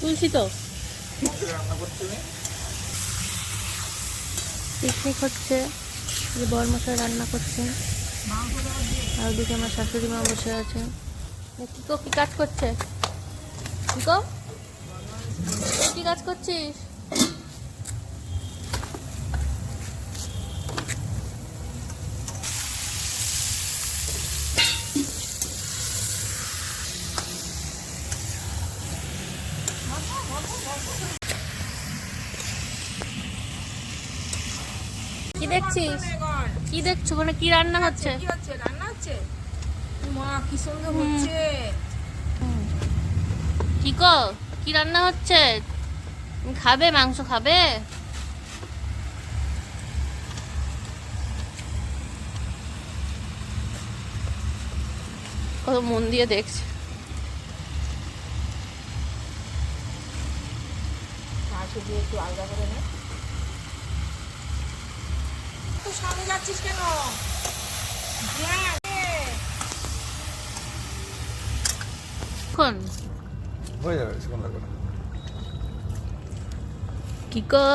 তুলছি তো। পিকনিক হচ্ছে, যে বরমশাই রান্না করছেন, আর ওদিকে আমার শাশুড়ি মা বসে আছে। কিকো কি কাজ করছে? কিকো কি কাজ করছিস? কি দেখছিস? কি দেখছো? ওখানে কি রান্না হচ্ছে? কি হচ্ছে? রান্না হচ্ছে? মা কি সুন্দর হচ্ছে। কিকো কি রান্না হচ্ছে? তুমি খাবে? মাংস খাবে? কত মন দিয়ে দেখছে। মাংস দিয়ে একটু আলাদা করে নে। তো সামনে যাচ্ছিস কেন? কোন হয়ে যাবে, সেখানে লাগবে না। কিকো